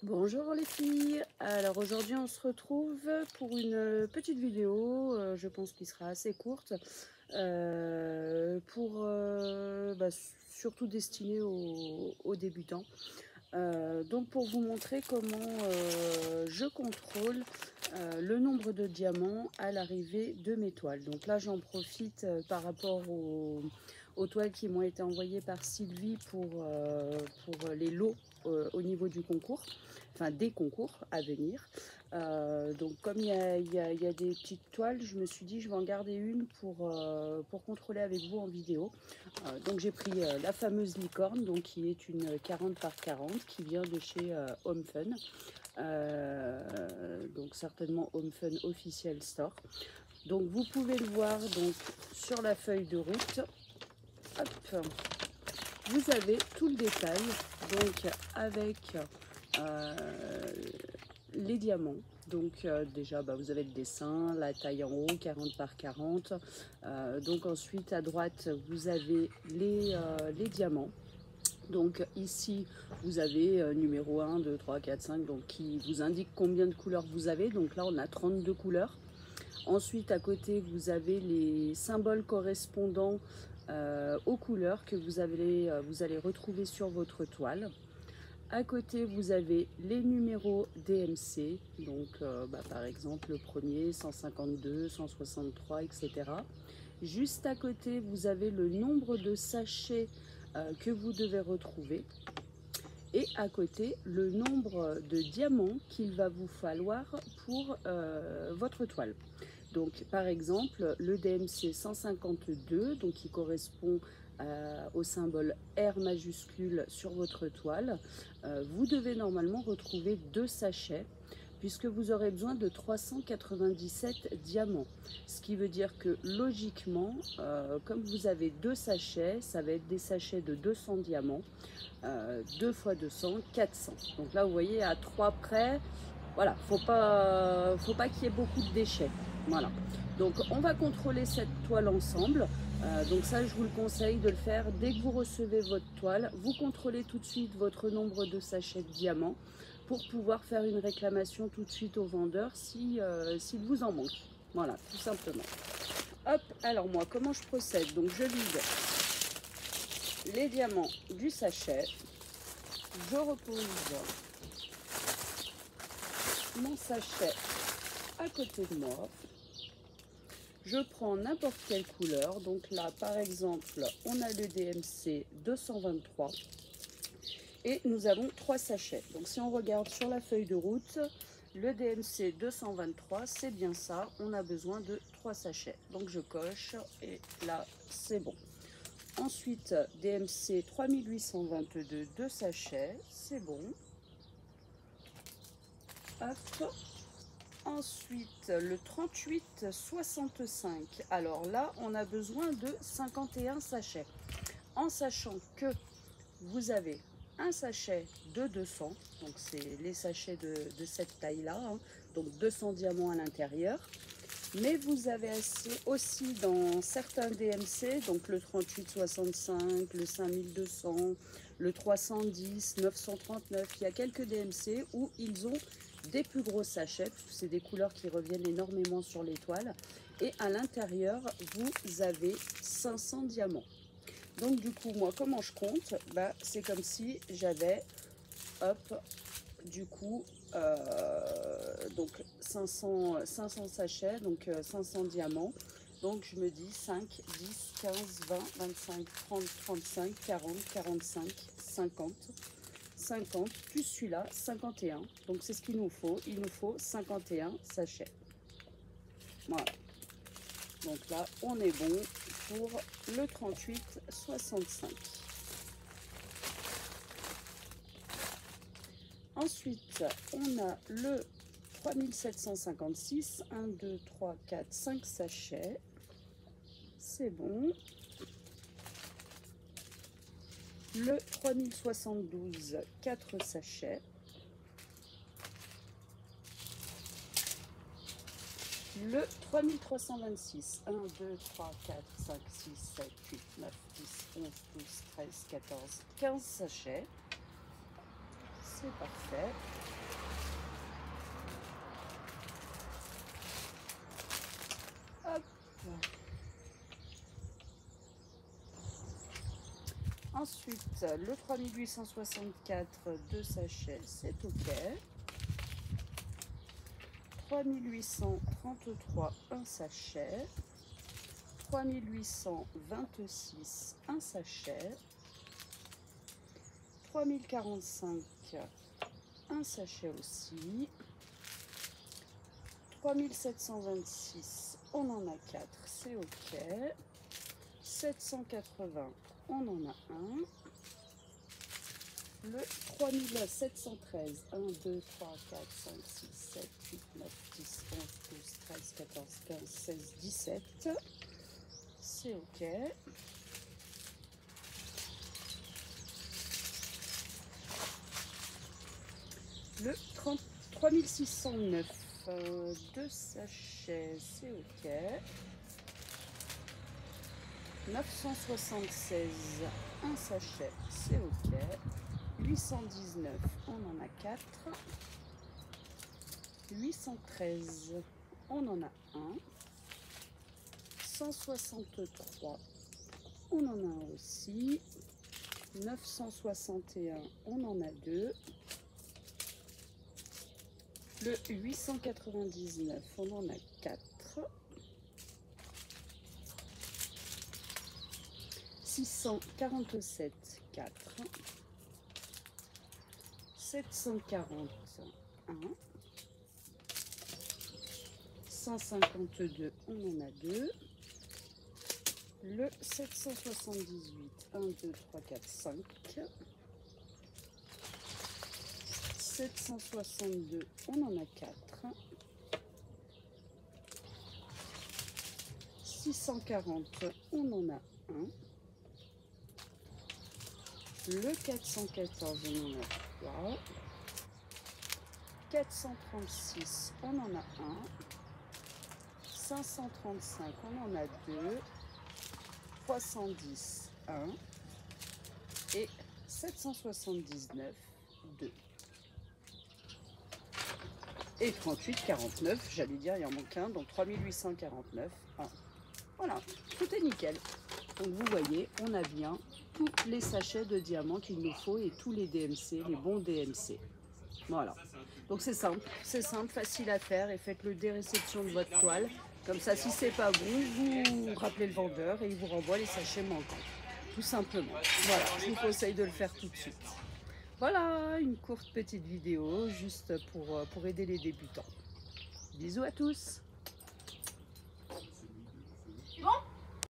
Bonjour les filles, alors aujourd'hui on se retrouve pour une petite vidéo, je pense qu'il sera assez courte, pour surtout destinée aux débutants. Donc pour vous montrer comment je contrôle le nombre de diamants à l'arrivée de mes toiles. Donc là j'en profite par rapport aux toiles qui m'ont été envoyées par Sylvie pour les lots au niveau du concours, enfin des concours à venir. Donc comme il y a des petites toiles, je me suis dit je vais en garder une pour contrôler avec vous en vidéo. Donc j'ai pris la fameuse licorne, donc qui est une 40 par 40 qui vient de chez Home Fun. Donc certainement Home Fun Official Store. Donc vous pouvez le voir donc sur la feuille de route. Hop, vous avez tout le détail, donc avec les diamants. Donc déjà vous avez le dessin, la taille en haut 40 par 40. Donc ensuite à droite vous avez les diamants. Donc ici vous avez numéro 1, 2, 3, 4, 5, donc qui vous indique combien de couleurs vous avez. Donc là on a 32 couleurs. Ensuite à côté vous avez les symboles correspondants aux couleurs que vous allez retrouver sur votre toile. À côté, vous avez les numéros DMC, donc par exemple le premier, 152, 163, etc. Juste à côté, vous avez le nombre de sachets que vous devez retrouver. Et à côté, le nombre de diamants qu'il va vous falloir pour votre toile. Donc par exemple, le DMC 152, donc qui correspond au symbole R majuscule sur votre toile, vous devez normalement retrouver 2 sachets puisque vous aurez besoin de 397 diamants. Ce qui veut dire que logiquement, comme vous avez 2 sachets, ça va être des sachets de 200 diamants, 2 fois 200, 400. Donc là, vous voyez, à 3 près, voilà, faut pas qu'il y ait beaucoup de déchets. Voilà. Donc on va contrôler cette toile ensemble. Donc ça, je vous le conseille de le faire dès que vous recevez votre toile. Vous contrôlez tout de suite votre nombre de sachets de diamants pour pouvoir faire une réclamation tout de suite au vendeur s'il vous en manque. Voilà, tout simplement. Hop, alors moi, comment je procède? Donc je vide les diamants du sachet. Je repose mon sachet à côté de moi. Je prends n'importe quelle couleur. Donc là, par exemple, on a le DMC 223 et nous avons 3 sachets. Donc si on regarde sur la feuille de route, le DMC 223, c'est bien ça. On a besoin de 3 sachets. Donc je coche et là, c'est bon. Ensuite, DMC 3822, 2 sachets, c'est bon. Hop. Ensuite, le 3865. Alors là, on a besoin de 51 sachets. En sachant que vous avez un sachet de 200, donc c'est les sachets de cette taille-là, hein, donc 200 diamants à l'intérieur. Mais vous avez aussi dans certains DMC, donc le 3865, le 5200, le 310, 939, il y a quelques DMC où ils ont des plus gros sachets, parce que c'est des couleurs qui reviennent énormément sur les toiles. Et à l'intérieur, vous avez 500 diamants. Donc du coup, moi, comment je compte? C'est comme si j'avais, hop, du coup, donc 500 sachets, donc 500 diamants. Donc je me dis 5, 10, 15, 20, 25, 30, 35, 40, 45, 50. 50 plus celui-là, 51. Donc c'est ce qu'il nous faut. Il nous faut 51 sachets. Voilà. Donc là, on est bon pour le 38,65. Ensuite, on a le 3756. 1, 2, 3, 4, 5 sachets. C'est bon. Le 3072, 4 sachets. Le 3326, 1, 2, 3, 4, 5, 6, 7, 8, 9, 10, 11, 12, 13, 14, 15 sachets. c'est parfait. Hop. Ensuite, le 3864, 2 sachets, c'est OK. 3833, un sachet. 3826, un sachet. 3045, un sachet aussi. 3726, on en a 4, c'est OK. 780, on en a un. Le 3713, 1, 2, 3, 4, 5, 6, 7, 8, 9, 10, 11, 12, 13, 14, 15, 16, 17. C'est OK. Le 3609, 2 sachets, c'est OK. 976, un sachet, c'est OK. 819, on en a 4. 813, on en a un. 163, on en a un aussi. 961, on en a 2. Le 899, on en a 4. 647, 4. 740, 1. 152, on en a 2. Le 778, 1, 2, 3, 4, 5. 762, on en a 4. 640, on en a 1. Le 414, on en a 3. 436, on en a 1. 535, on en a 2. 310, 1. Et 779, 2. Et 38,49, j'allais dire, il en manque un, donc 3849, 1. Voilà, tout est nickel. Donc vous voyez, on a bien tous les sachets de diamants qu'il nous faut et tous les DMC, les bons DMC. Voilà. Donc c'est simple, facile à faire et faites-le dès réception de votre toile. Comme ça, si c'est pas bon, vous rappelez le vendeur et il vous renvoie les sachets manquants. Tout simplement. Voilà, je vous conseille de le faire tout de suite. Voilà, une courte petite vidéo juste pour aider les débutants. Bisous à tous!